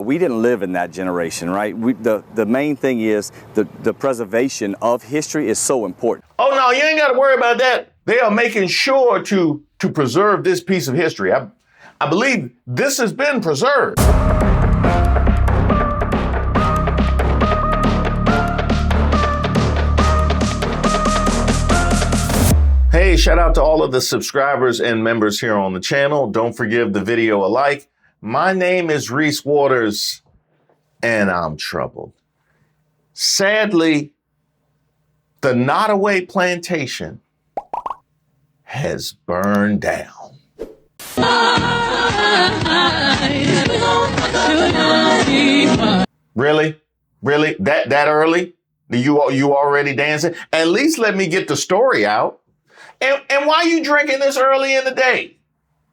We didn't live in that generation, right? The main thing is the preservation of history is so important. Oh, no, you ain't got to worry about that. They are making sure to preserve this piece of history. I believe this has been preserved. Hey, shout out to all of the subscribers and members here on the channel. Don't forgive the video a like. My name is Reese Waters, and I'm troubled. Sadly, the Nottoway Plantation has burned down. Really? Really? That early? You already dancing? At least let me get the story out. And why are you drinking this early in the day?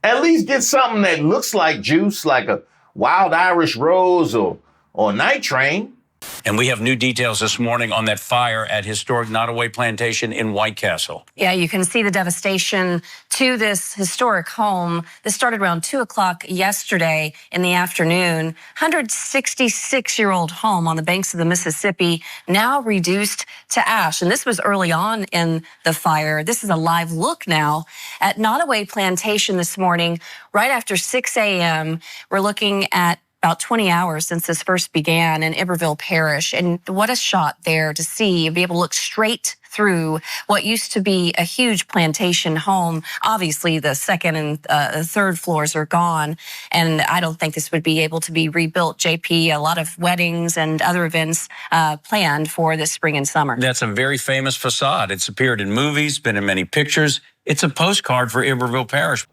At least get something that looks like juice, like a wild Irish rose or night train. And we have new details this morning on that fire at historic Nottoway Plantation in White Castle. Yeah, you can see the devastation to this historic home. This started around 2 o'clock yesterday in the afternoon. 166-year-old home on the banks of the Mississippi, now reduced to ash. And this was early on in the fire. This is a live look now at Nottoway Plantation this morning, right after 6 a.m. We're looking at about 20 hours since this first began in Iberville Parish. And what a shot there to see, be able to look straight through what used to be a huge plantation home. Obviously, the second and third floors are gone, and I don't think this would be able to be rebuilt. JP, a lot of weddings and other events planned for this spring and summer. That's a very famous facade. It's appeared in movies, been in many pictures. It's a postcard for Iberville Parish.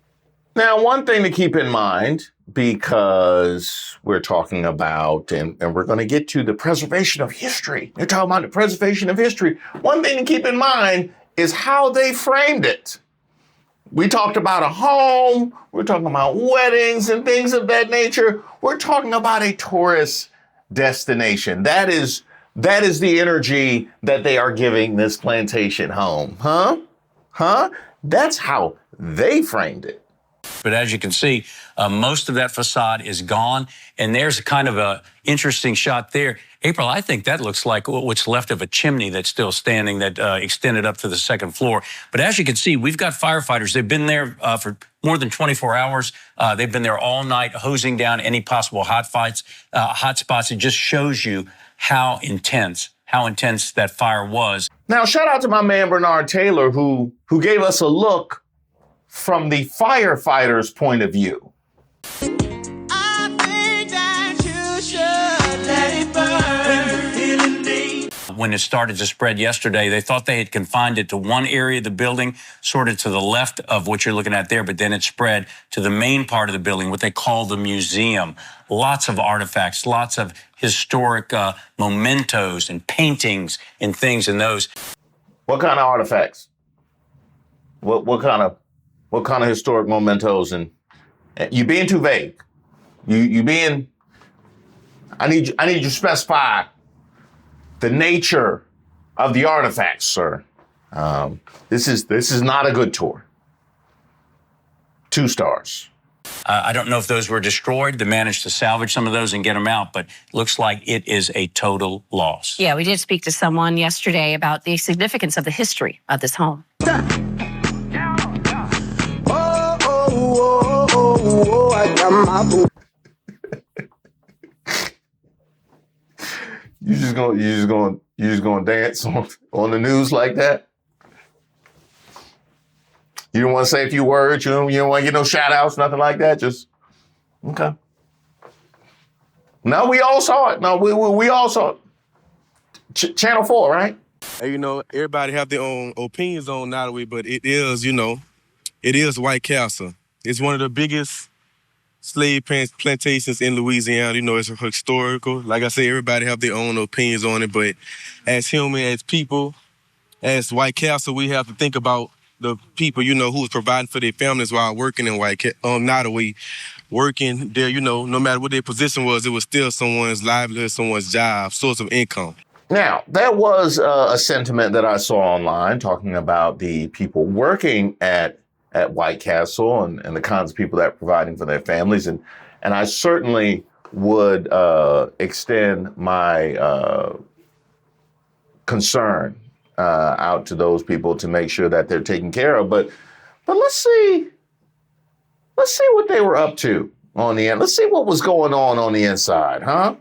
Now, one thing to keep in mind, because we're talking about, and we're going to get to the preservation of history. They're talking about the preservation of history. One thing to keep in mind is how they framed it. We talked about a home. We're talking about weddings and things of that nature. We're talking about a tourist destination. That is the energy that they are giving this plantation home. Huh? That's how they framed it. But as you can see, most of that facade is gone. And there's kind of a interesting shot there. April, I think that looks like what's left of a chimney that's still standing that extended up to the second floor. But as you can see, we've got firefighters. They've been there for more than 24 hours. They've been there all night, hosing down any possible hot spots. It just shows you how intense that fire was. Now, shout out to my man, Bernard Taylor, who gave us a look from the firefighters' point of view. I think that you should let it burn. When it started to spread yesterday, they thought they had confined it to one area of the building, sort of to the left of what you're looking at there, but then it spread to the main part of the building, what they call the museum. Lots of artifacts, lots of historic mementos and paintings and things in those. What kind of artifacts? What kind of historic mementos? And you being too vague. You being. I need you to specify the nature of the artifacts, sir. This is not a good tour. 2 stars. I don't know if those were destroyed. They managed to salvage some of those and get them out, but looks like it is a total loss. Yeah, we did speak to someone yesterday about the significance of the history of this home. I got my boo. You just gonna dance on the news like that? You don't want to say a few words. You don't want to get no shout outs, nothing like that. Just okay. No, we all saw it. No, we all saw it. Channel 4, right? Hey, everybody have their own opinions on Nottoway, but it is White Castle. It's one of the biggest slave plantations in Louisiana. It's historical. Like I said, everybody have their own opinions on it, but as human, as people, as White Castle, we have to think about the people, who was providing for their families while working in Nottoway, working there, no matter what their position was, it was still someone's livelihood, someone's job, source of income. Now, there was a sentiment that I saw online talking about the people working at White Castle and the kinds of people that are providing for their families. And I certainly would extend my concern out to those people to make sure that they're taken care of. But let's see what they were up to on the end. Let's see what was going on the inside, huh?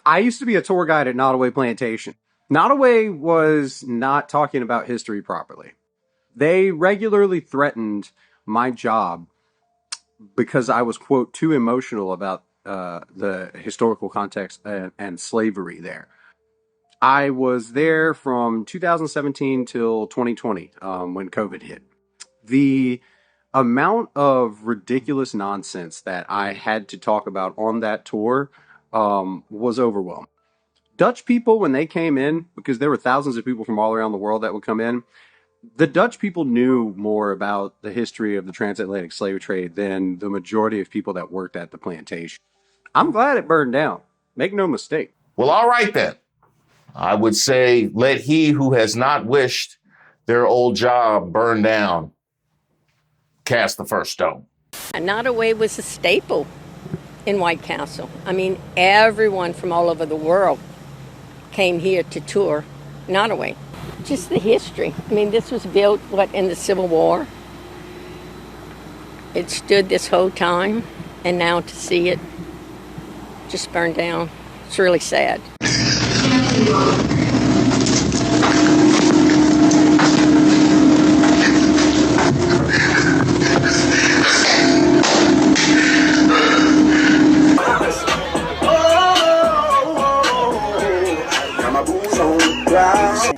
I used to be a tour guide at Nottoway Plantation. Nottoway was not talking about history properly. They regularly threatened my job because I was, quote, too emotional about the historical context and slavery there. I was there from 2017 till 2020 when COVID hit. The amount of ridiculous nonsense that I had to talk about on that tour was overwhelming. Dutch people, when they came in, because there were thousands of people from all around the world that would come in, the Dutch people knew more about the history of the transatlantic slave trade than the majority of people that worked at the plantation. I'm glad it burned down. Make no mistake. Well, all right then. I would say let he who has not wished their old job burn down cast the first stone. Nottoway was a staple in White Castle. I mean, everyone from all over the world came here to tour Nottoway. Just the history. I mean, this was built, in the Civil War. It stood this whole time, and now to see it just burned down, it's really sad.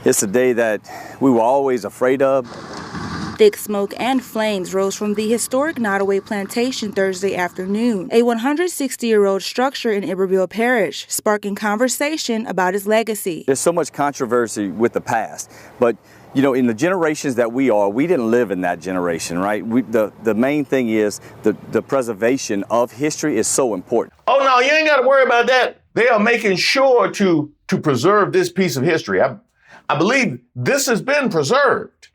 It's a day that we were always afraid of. Thick smoke and flames rose from the historic Nottoway Plantation Thursday afternoon, a 160-year-old structure in Iberville Parish, sparking conversation about its legacy. There's so much controversy with the past, but you know, in the generations that we didn't live in that generation, right? The main thing is the preservation of history is so important. Oh, no, you ain't got to worry about that. They are making sure to preserve this piece of history. I believe this has been preserved.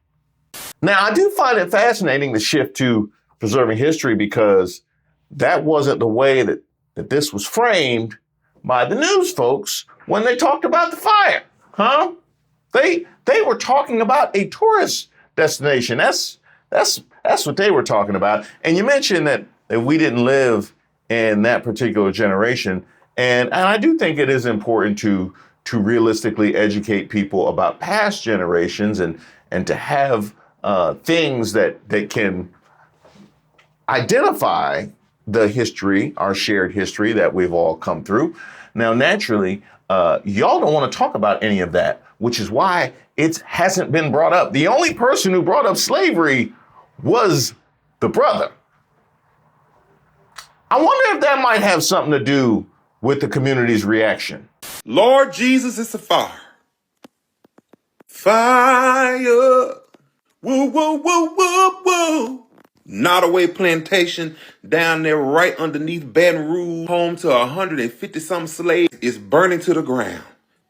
Now, I do find it fascinating, the shift to preserving history, because that wasn't the way that this was framed by the news folks when they talked about the fire, huh? They were talking about a tourist destination. That's what they were talking about. And you mentioned that we didn't live in that particular generation. And I do think it is important to realistically educate people about past generations and to have things that can identify the history, our shared history that we've all come through. Now, naturally, y'all don't want to talk about any of that, which is why it hasn't been brought up. The only person who brought up slavery was the brother. I wonder if that might have something to do with the community's reaction. Lord Jesus, it's a fire. Fire. Woo, woo, woo, woo, woo. Nottoway Plantation down there right underneath Baton Rouge, home to 150-something slaves, is burning to the ground.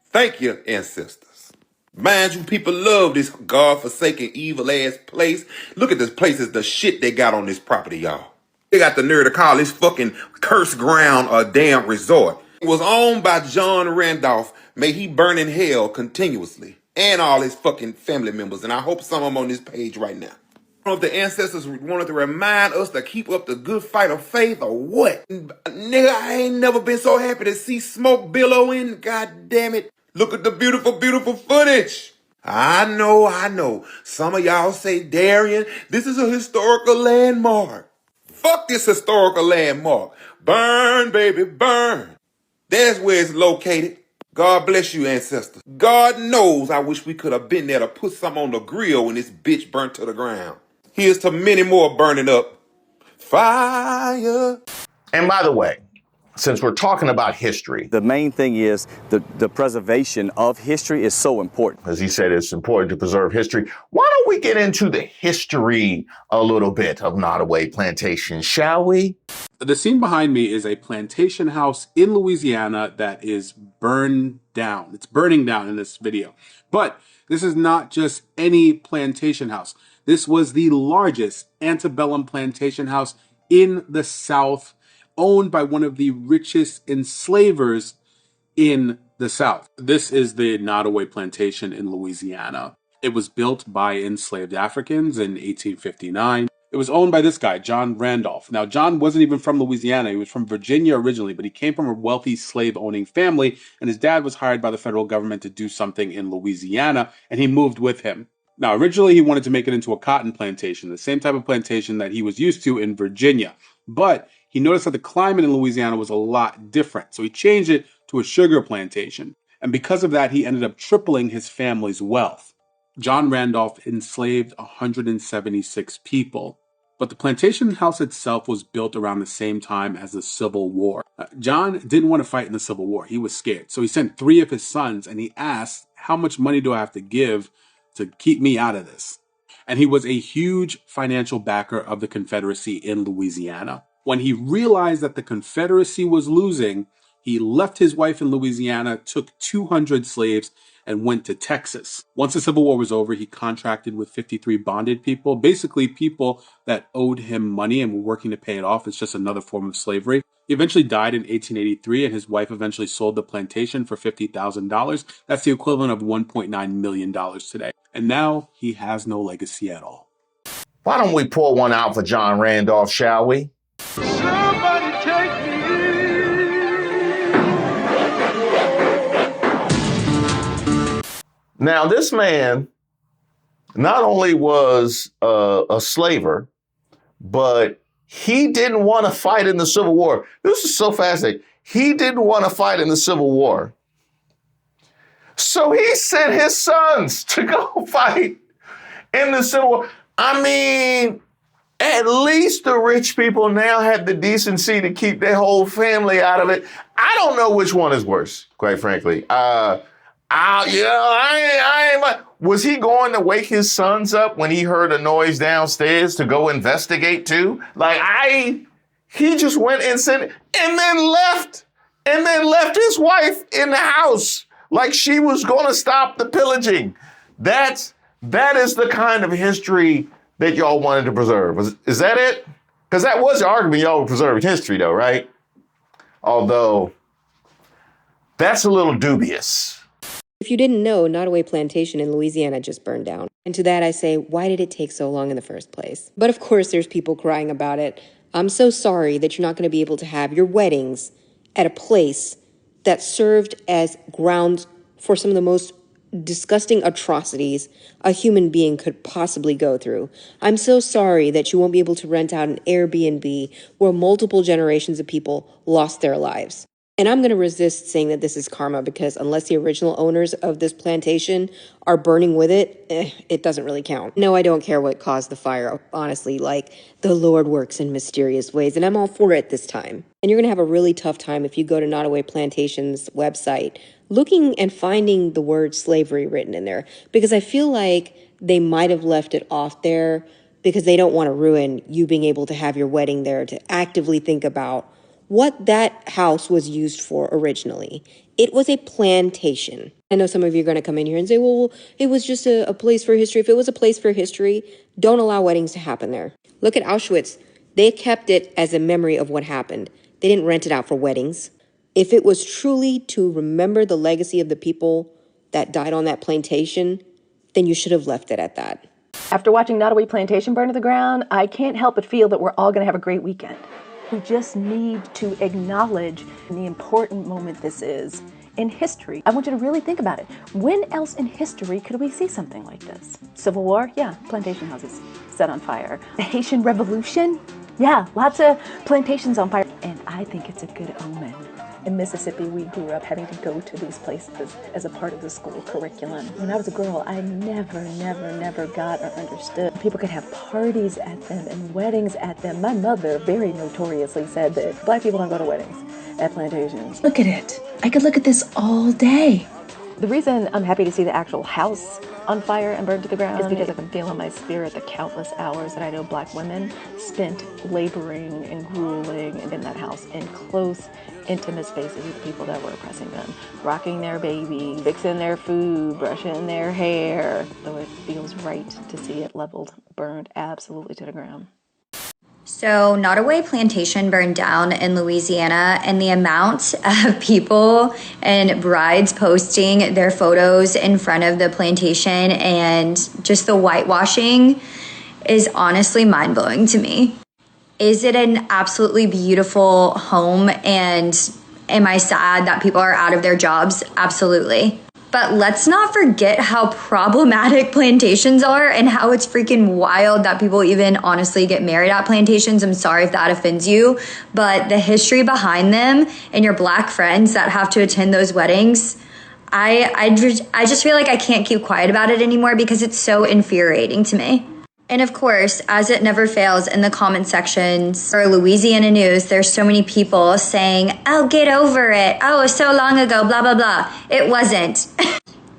Thank you, ancestors. Mind you, people love this God-forsaken, evil-ass place. Look at this place, it's the shit they got on this property, y'all. They got the nerve to call this fucking cursed ground a damn resort. It was owned by John Randolph. May he burn in hell continuously. And all his fucking family members. And I hope some of them on this page right now. I don't know if the ancestors wanted to remind us to keep up the good fight of faith or what. Nigga, I ain't never been so happy to see smoke billowing. God damn it. Look at the beautiful, beautiful footage. I know. Some of y'all say, Darian, this is a historical landmark. Fuck this historical landmark. Burn, baby, burn. That's where it's located. God bless you, ancestors. God knows I wish we could have been there to put some on the grill when this bitch burnt to the ground. Here's to many more burning up. Fire. And by the way, since we're talking about history, the main thing is the preservation of history is so important. As he said, it's important to preserve history. Why don't we get into the history a little bit of Nottoway Plantation, shall we? The scene behind me is a plantation house in Louisiana that is burned down. It's burning down in this video. But this is not just any plantation house. This was the largest antebellum plantation house in the South. owned by one of the richest enslavers in the South. This is the Nottoway Plantation in Louisiana. It was built by enslaved Africans in 1859. It was owned by this guy, John Randolph. Now, John wasn't even from Louisiana. He was from Virginia originally, but he came from a wealthy slave-owning family, and his dad was hired by the federal government to do something in Louisiana, and he moved with him. Now, originally, he wanted to make it into a cotton plantation, the same type of plantation that he was used to in Virginia. But he noticed that the climate in Louisiana was a lot different, so he changed it to a sugar plantation. And because of that, he ended up tripling his family's wealth. John Randolph enslaved 176 people. But the plantation house itself was built around the same time as the Civil War. John didn't want to fight in the Civil War. He was scared. So he sent 3 of his sons and he asked, how much money do I have to give to keep me out of this? And he was a huge financial backer of the Confederacy in Louisiana. When he realized that the Confederacy was losing, he left his wife in Louisiana, took 200 slaves, and went to Texas. Once the Civil War was over, he contracted with 53 bonded people, basically people that owed him money and were working to pay it off. It's just another form of slavery. He eventually died in 1883, and his wife eventually sold the plantation for $50,000. That's the equivalent of $1.9 million today. And now he has no legacy at all. Why don't we pour one out for John Randolph, shall we? Somebody take me. Now, this man not only was a slaver, but he didn't want to fight in the Civil War. This is so fascinating. He didn't want to fight in the Civil War. So he sent his sons to go fight in the Civil War. I mean, at least the rich people now had the decency to keep their whole family out of it. I don't know which one is worse, quite frankly. Was he going to wake his sons up when he heard a noise downstairs to go investigate too? He just went and sent, and then left his wife in the house like she was going to stop the pillaging. That is the kind of history that y'all wanted to preserve. Is that it? Because that was the argument y'all were preserving history though, right? Although that's a little dubious. If you didn't know, Nottoway Plantation in Louisiana just burned down. And to that I say, why did it take so long in the first place? But of course there's people crying about it. I'm so sorry that you're not going to be able to have your weddings at a place that served as grounds for some of the most disgusting atrocities a human being could possibly go through. I'm so sorry that you won't be able to rent out an Airbnb where multiple generations of people lost their lives. And I'm going to resist saying that this is karma because unless the original owners of this plantation are burning with it, it doesn't really count. No, I don't care what caused the fire, honestly. The Lord works in mysterious ways, and I'm all for it this time. And you're going to have a really tough time if you go to Nottoway Plantation's website looking and finding the word slavery written in there, because I feel like they might have left it off there because they don't want to ruin you being able to have your wedding there, to actively think about what that house was used for originally. It was a plantation. I know some of you are going to come in here and say, well, it was just a place for history. If it was a place for history, don't allow weddings to happen there. Look at Auschwitz. They kept it as a memory of what happened. They didn't rent it out for weddings. If it was truly to remember the legacy of the people that died on that plantation, then you should have left it at that. After watching Nottoway Plantation burn to the ground, I can't help but feel that we're all going to have a great weekend. We just need to acknowledge the important moment this is in history. I want you to really think about it. When else in history could we see something like this? Civil War? Yeah, plantation houses set on fire. The Haitian Revolution? Yeah, lots of plantations on fire. And I think it's a good omen. In Mississippi, we grew up having to go to these places as a part of the school curriculum. When I was a girl, I never got or understood. People could have parties at them and weddings at them. My mother very notoriously said that Black people don't go to weddings at plantations. Look at it. I could look at this all day. The reason I'm happy to see the actual house on fire and burned to the ground is because I can feel in my spirit the countless hours that I know Black women spent laboring and grueling in that house in close, intimate spaces with people that were oppressing them, rocking their baby, fixing their food, brushing their hair. So it feels right to see it leveled, burned absolutely to the ground. So, Nottoway Plantation burned down in Louisiana, and the amount of people and brides posting their photos in front of the plantation and just the whitewashing is honestly mind-blowing to me. Is it an absolutely beautiful home, and am I sad that people are out of their jobs? Absolutely. But let's not forget how problematic plantations are and how it's freaking wild that people even honestly get married at plantations. I'm sorry if that offends you, but the history behind them and your Black friends that have to attend those weddings, I just feel like I can't keep quiet about it anymore because it's so infuriating to me. And of course, as it never fails in the comment sections for Louisiana news, there's so many people saying, oh, get over it. Oh, it was so long ago, blah, blah, blah. It wasn't.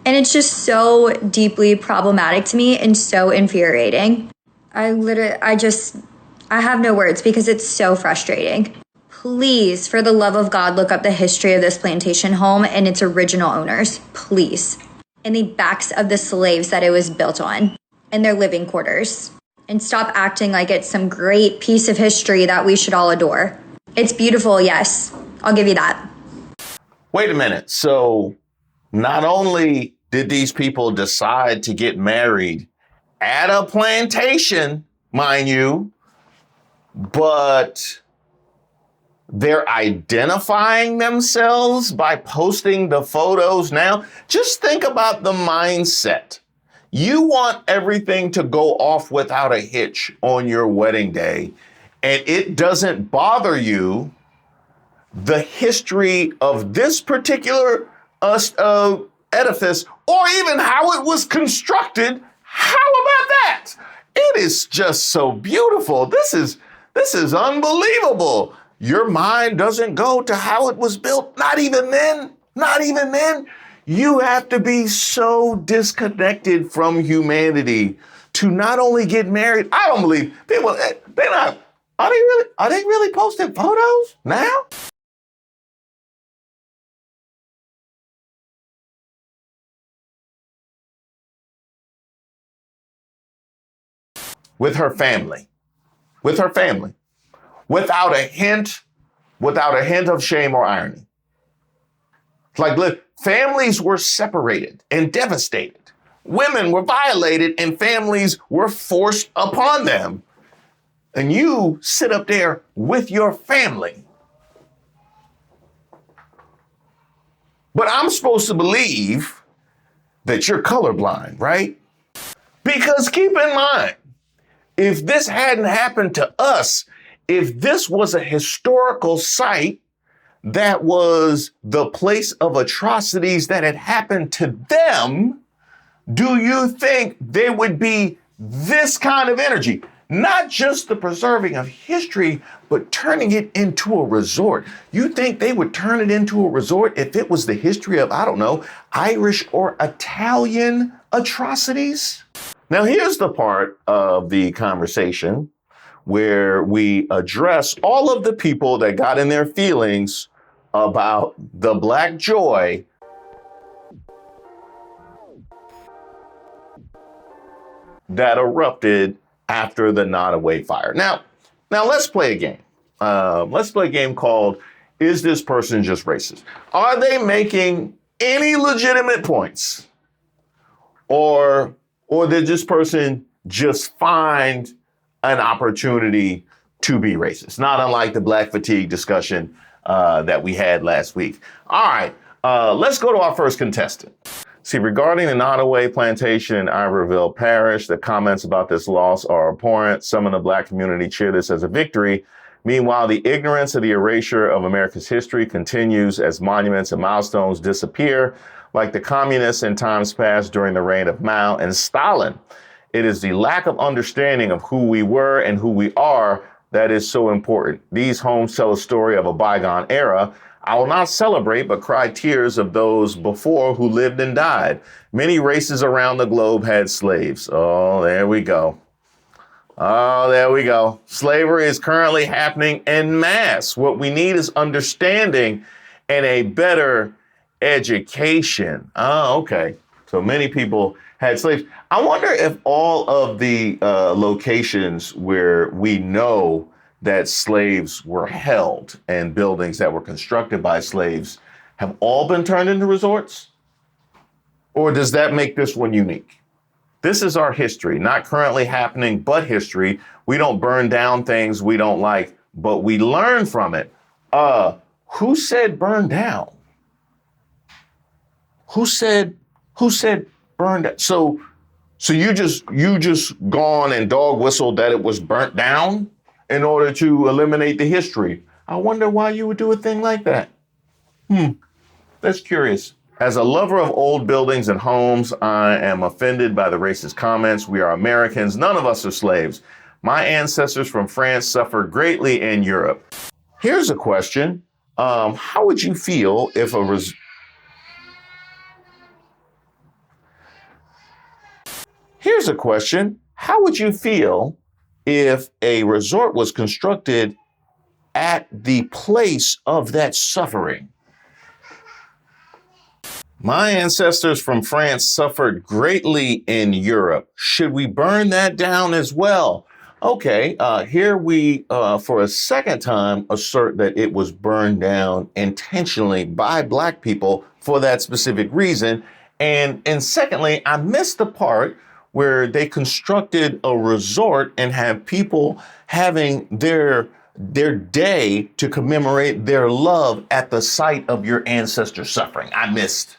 And it's just so deeply problematic to me and so infuriating. I have no words because it's so frustrating. Please, for the love of God, look up the history of this plantation home and its original owners. Please. And the backs of the slaves that it was built on. And their living quarters, and stop acting like it's some great piece of history that we should all adore. It's beautiful, yes. I'll give you that. Wait a minute. So not only did these people decide to get married at a plantation, mind you, but they're identifying themselves by posting the photos now. Just think about the mindset. You want everything to go off without a hitch on your wedding day, and it doesn't bother you the history of this particular edifice or even how it was constructed. How about that? It is just so beautiful. This is unbelievable. Your mind doesn't go to how it was built. Not even then. You have to be so disconnected from humanity to not only get married. I don't believe people, are they really posting photos now? With her family, without a hint of shame or irony. Like, look, families were separated and devastated. Women were violated and families were forced upon them. And you sit up there with your family. But I'm supposed to believe that you're colorblind, right? Because keep in mind, if this hadn't happened to us, if this was a historical site that was the place of atrocities that had happened to them, do you think there would be this kind of energy? Not just the preserving of history, but turning it into a resort. You think they would turn it into a resort if it was the history of, I don't know, Irish or Italian atrocities? Now, here's the part of the conversation where we address all of the people that got in their feelings about the Black joy that erupted after the Nottoway fire. Now let's play a game. Let's play a game called, Is This Person Just Racist? Are they making any legitimate points? Or did this person just find an opportunity to be racist? Not unlike the Black fatigue discussion that we had last week. All right, let's go to our first contestant. See, regarding the Nottoway Plantation in Iberville Parish, the comments about this loss are abhorrent. Some in the Black community cheer this as a victory. Meanwhile, the ignorance of the erasure of America's history continues as monuments and milestones disappear, like the communists in times past during the reign of Mao and Stalin. It is the lack of understanding of who we were and who we are that is so important. These homes tell a story of a bygone era. I will not celebrate, but cry tears of those before who lived and died. Many races around the globe had slaves. Oh, there we go. Oh, there we go. Slavery is currently happening en masse. What we need is understanding and a better education. Oh, okay. So many people had slaves. I wonder if all of the locations where we know that slaves were held and buildings that were constructed by slaves have all been turned into resorts? Or does that make this one unique? This is our history, not currently happening, but history. We don't burn down things we don't like, but we learn from it. Who said burn down? Who said burn down? So you just gone and dog whistled that it was burnt down in order to eliminate the history. I wonder why you would do a thing like that. That's curious. As a lover of old buildings and homes, I am offended by the racist comments. We are Americans. None of us are slaves. My ancestors from France suffered greatly in Europe. Here's a question. How would you feel if Here's a question. How would you feel if a resort was constructed at the place of that suffering? My ancestors from France suffered greatly in Europe. Should we burn that down as well? Okay, here we, for a second time, assert that it was burned down intentionally by Black people for that specific reason. And secondly, I missed the part where they constructed a resort and have people having their day to commemorate their love at the site of your ancestors' suffering. I missed.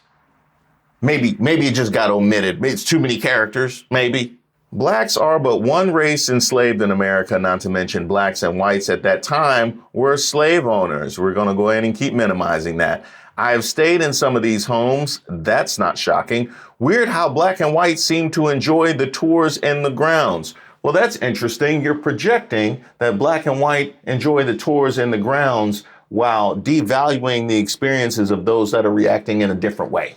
Maybe it just got omitted. Maybe it's too many characters, maybe. Blacks are but one race enslaved in America, not to mention blacks and whites at that time were slave owners. We're going to go ahead and keep minimizing that. I have stayed in some of these homes. That's not shocking. Weird how black and white seem to enjoy the tours and the grounds. Well, that's interesting. You're projecting that black and white enjoy the tours and the grounds while devaluing the experiences of those that are reacting in a different way.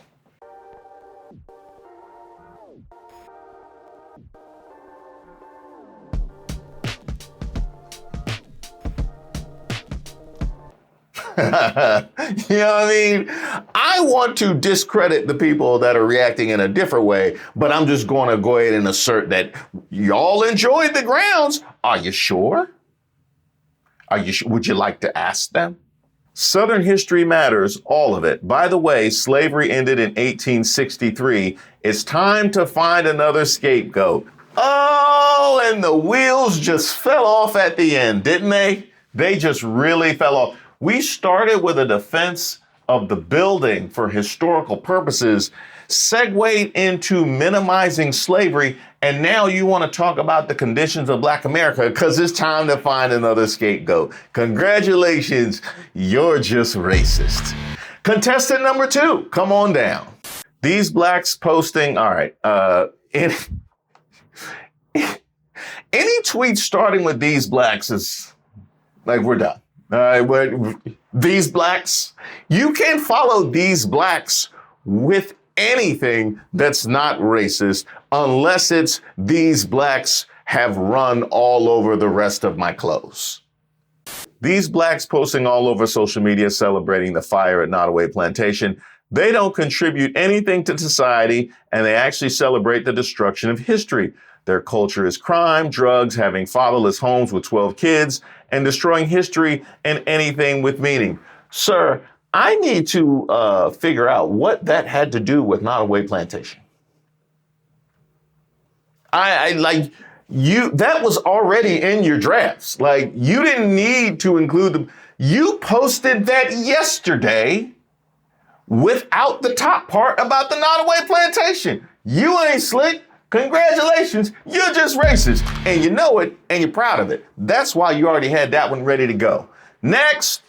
You know what I mean? I want to discredit the people that are reacting in a different way, but I'm just going to go ahead and assert that y'all enjoyed the grounds. Are you sure? Would you like to ask them? Southern history matters, all of it. By the way, slavery ended in 1863. It's time to find another scapegoat. Oh, and the wheels just fell off at the end, didn't they? They just really fell off. We started with a defense of the building for historical purposes, segued into minimizing slavery, and now you want to talk about the conditions of Black America because it's time to find another scapegoat. Congratulations, you're just racist. Contestant number 2, come on down. These blacks posting, all right, any tweet starting with these blacks is like, we're done. These blacks, you can't follow these blacks with anything that's not racist unless it's these blacks have run all over the rest of my clothes. These blacks posting all over social media celebrating the fire at Nottoway Plantation, they don't contribute anything to society, and they actually celebrate the destruction of history. Their culture is crime, drugs, having fatherless homes with 12 kids, and destroying history and anything with meaning. Sir, I need to figure out what that had to do with Nottoway Plantation. I like you, that was already in your drafts. Like, you didn't need to include them. You posted that yesterday without the top part about the Nottoway Plantation. You ain't slick. Congratulations, you're just racist, and you know it, and you're proud of it. That's why you already had that one ready to go. Next,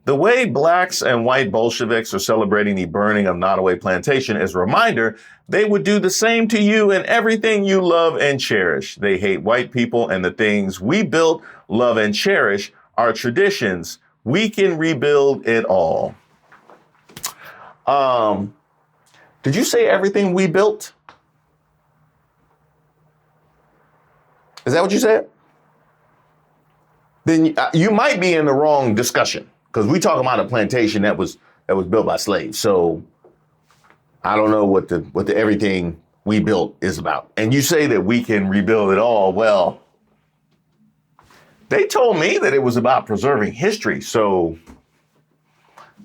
the way blacks and white Bolsheviks are celebrating the burning of Nottoway Plantation is a reminder they would do the same to you and everything you love and cherish. They hate white people and the things we built, love, and cherish, our traditions. We can rebuild it all. Did you say everything we built? Is that what you said? Then you might be in the wrong discussion because we talking about a plantation that was built by slaves. So I don't know what the everything we built is about. And you say that we can rebuild it all. Well, They told me that it was about preserving history. So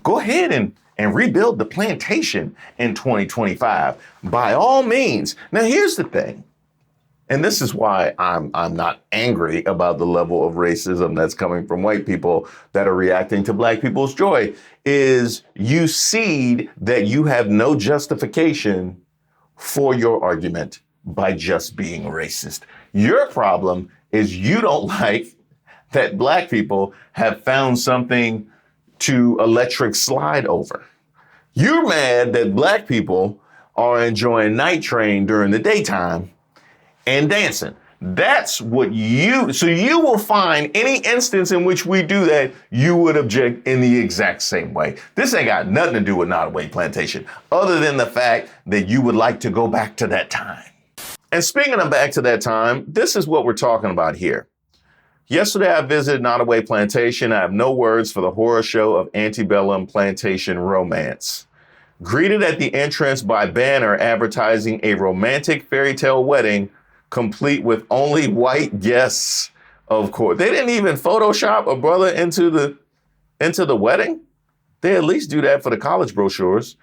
go ahead and rebuild the plantation in 2025. By all means. Now, here's the thing. And this is why I'm not angry about the level of racism that's coming from white people that are reacting to black people's joy, is you see that you have no justification for your argument by just being racist. Your problem is you don't like that black people have found something to electric slide over. You're mad that black people are enjoying Night Train during the daytime and dancing. That's what so you will find any instance in which we do that, you would object in the exact same way. This ain't got nothing to do with Nottoway Plantation, other than the fact that you would like to go back to that time. And speaking of back to that time, this is what we're talking about here. Yesterday, I visited Nottoway Plantation. I have no words for the horror show of antebellum plantation romance. Greeted at the entrance by banner advertising a romantic fairy tale wedding, complete with only white guests, of course. They didn't even Photoshop a brother into the wedding. They at least do that for the college brochures.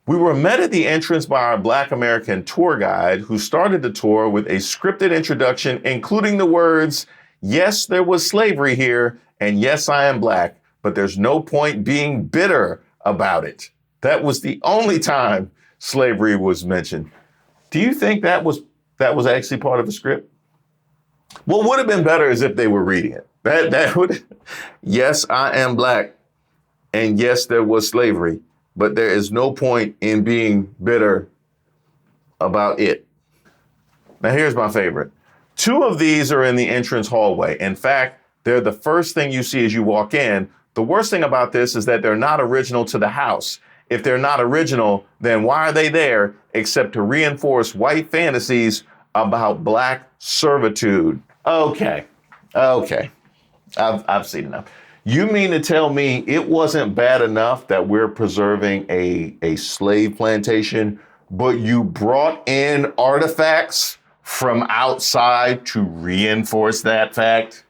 We were met at the entrance by our Black American tour guide, who started the tour with a scripted introduction, including the words, "Yes, there was slavery here, and yes, I am Black, but there's no point being bitter about it." That was the only time slavery was mentioned. Do you think that was actually part of the script? What would have been better is if they were reading it. That would, "Yes, I am Black, and yes, there was slavery, but there is no point in being bitter about it." Now, here's my favorite. 2 of these are in the entrance hallway. In fact, they're the first thing you see as you walk in. The worst thing about this is that they're not original to the house. If they're not original, then why are they there except to reinforce white fantasies about Black servitude? Okay. I've seen enough. You mean to tell me it wasn't bad enough that we're preserving a slave plantation, but you brought in artifacts from outside to reinforce that fact?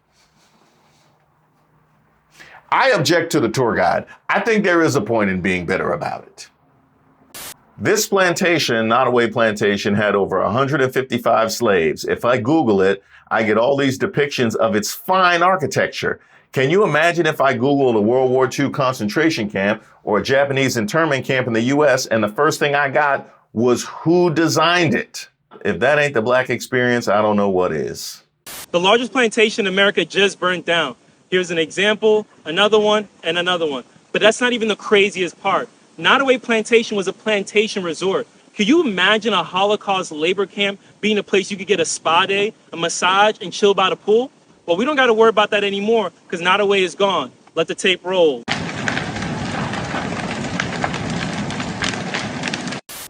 I object to the tour guide. I think there is a point in being bitter about it. This plantation, Nottoway Plantation, had over 155 slaves. If I Google it, I get all these depictions of its fine architecture. Can you imagine if I Googled a World War II concentration camp or a Japanese internment camp in the US, and the first thing I got was who designed it? If that ain't the Black experience, I don't know what is. The largest plantation in America just burned down. Here's an example, another one, and another one. But that's not even the craziest part. Nottoway Plantation was a plantation resort. Could you imagine a Holocaust labor camp being a place you could get a spa day, a massage, and chill by the pool? Well, we don't got to worry about that anymore because Nottoway is gone. Let the tape roll.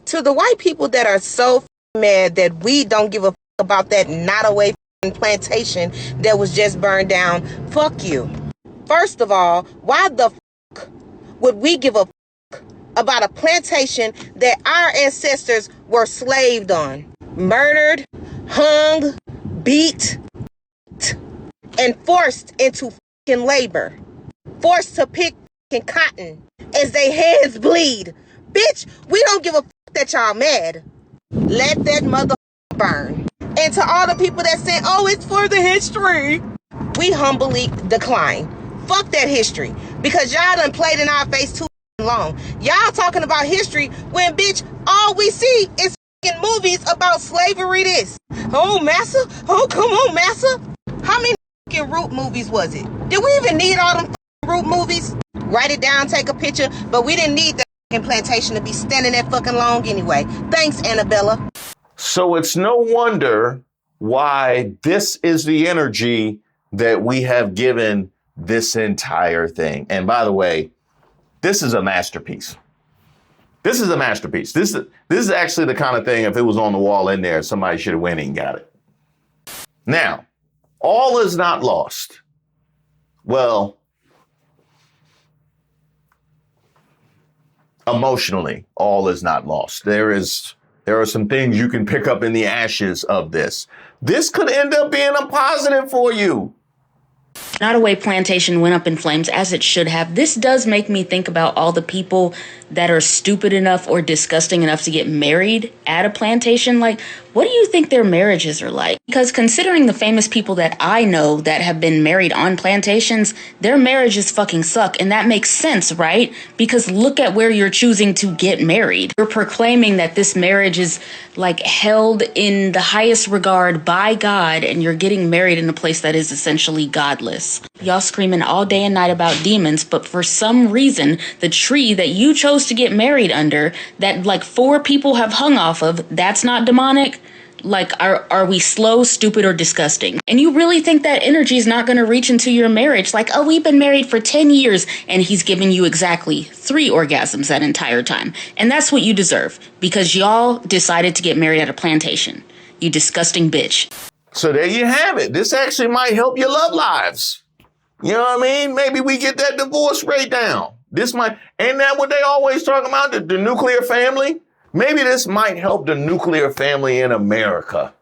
To the white people that are so mad that we don't give a about that Nottoway plantation that was just burned down, fuck you. First of all, why the would we give a about a plantation that our ancestors were slaved on, murdered, hung, beat, and forced into labor, forced to pick cotton as they heads bleed? Bitch, we don't give a that y'all mad. Let that mother burn. And to all the people that say, "Oh, it's for the history," we humbly decline. Fuck that history, because y'all done played in our face too long. Y'all talking about history when, bitch, all we see is movies about slavery. This, oh massa, oh come on massa. How many root movies was it? Did we even need all them root movies? Write it down, take a picture, but we didn't need that plantation to be standing that fucking long anyway. Thanks, Annabella. So it's no wonder why this is the energy that we have given this entire thing. And by the way, this is a masterpiece. This is a masterpiece. This is actually the kind of thing, if it was on the wall in there, somebody should have went and got it. Now, all is not lost. Well, emotionally, all is not lost. There are some things you can pick up in the ashes of this. This could end up being a positive for you. Nottoway Plantation went up in flames, as it should have. This does make me think about all the people that are stupid enough or disgusting enough to get married at a plantation. Like, what do you think their marriages are like? Because considering the famous people that I know that have been married on plantations, their marriages fucking suck. And that makes sense, right? Because look at where you're choosing to get married. You're proclaiming that this marriage is like held in the highest regard by God, and you're getting married in a place that is essentially godless. Y'all screaming all day and night about demons, but for some reason, the tree that you chose to get married under, that like 4 people have hung off of, that's not demonic? Like, are we slow, stupid, or disgusting? And you really think that energy is not going to reach into your marriage? Like, oh, we've been married for 10 years, and he's giving you exactly 3 orgasms that entire time. And that's what you deserve, because y'all decided to get married at a plantation. You disgusting bitch. So there you have it. This actually might help your love lives. You know what I mean? Maybe we get that divorce rate down. This might, ain't that what they always talk about, the nuclear family? Maybe this might help the nuclear family in America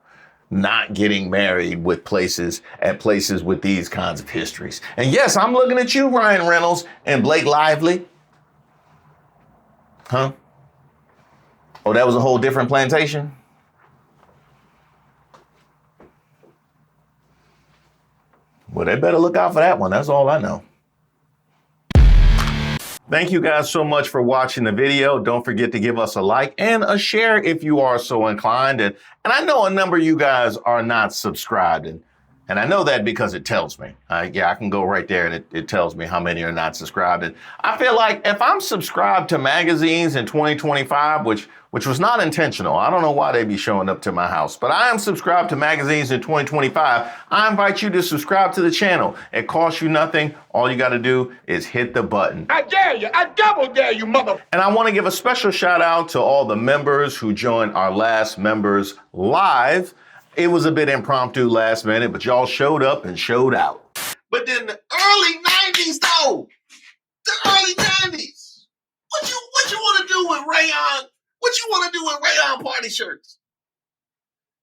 not getting married with places with these kinds of histories. And yes, I'm looking at you, Ryan Reynolds and Blake Lively. Huh? Oh, that was a whole different plantation? Well, they better look out for that one. That's all I know. Thank you guys so much for watching the video. Don't forget to give us a like and a share if you are so inclined. And I know a number of you guys are not subscribed. And I know that because it tells me. Yeah, I can go right there and it tells me how many are not subscribed. And I feel like if I'm subscribed to magazines in 2025, which was not intentional, I don't know why they be showing up to my house, but I am subscribed to magazines in 2025. I invite you to subscribe to the channel. It costs you nothing. All you got to do is hit the button. I dare you. I double dare you, mother. And I want to give a special shout out to all the members who joined our last Members Live. It was a bit impromptu last minute, but y'all showed up and showed out. But then the early 90s, though. The early 90s. What you want to do with rayon? What you want to do with rayon party shirts?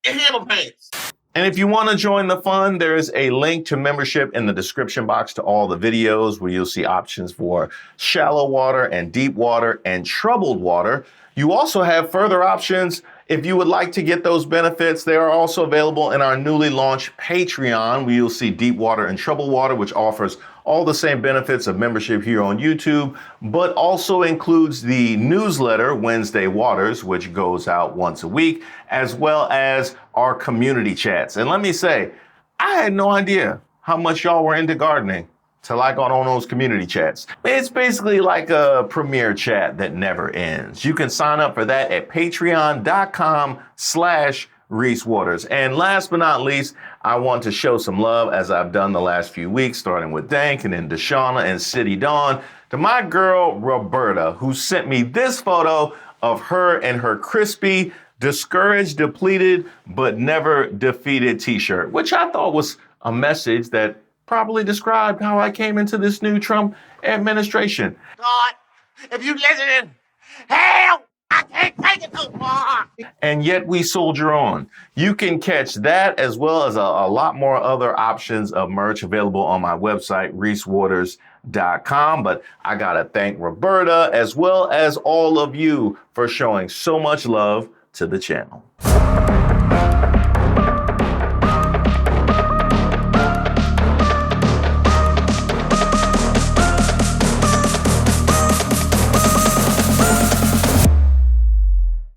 And hammer pants. And if you want to join the fun, there is a link to membership in the description box to all the videos where you'll see options for shallow water and deep water and troubled water. You also have further options if you would like to get those benefits. They are also available in our newly launched Patreon, where you'll see deep water and troubled water, which offers all the same benefits of membership here on YouTube, but also includes the newsletter, Wednesday Waters, which goes out once a week, as well as our community chats. And let me say, I had no idea how much y'all were into gardening till I got on those community chats. It's basically like a premier chat that never ends. You can sign up for that at patreon.com/Reese Waters. And last but not least, I want to show some love, as I've done the last few weeks, starting with Dank and then Deshauna and City Dawn, to my girl Roberta, who sent me this photo of her and her crispy, discouraged, depleted, but never defeated t-shirt, which I thought was a message that properly described how I came into this new Trump administration. God, if you listening, hell, I can't take it no more. And yet we soldier on. You can catch that as well as a lot more other options of merch available on my website, reesewaters.com. But I gotta thank Roberta as well as all of you for showing so much love to the channel.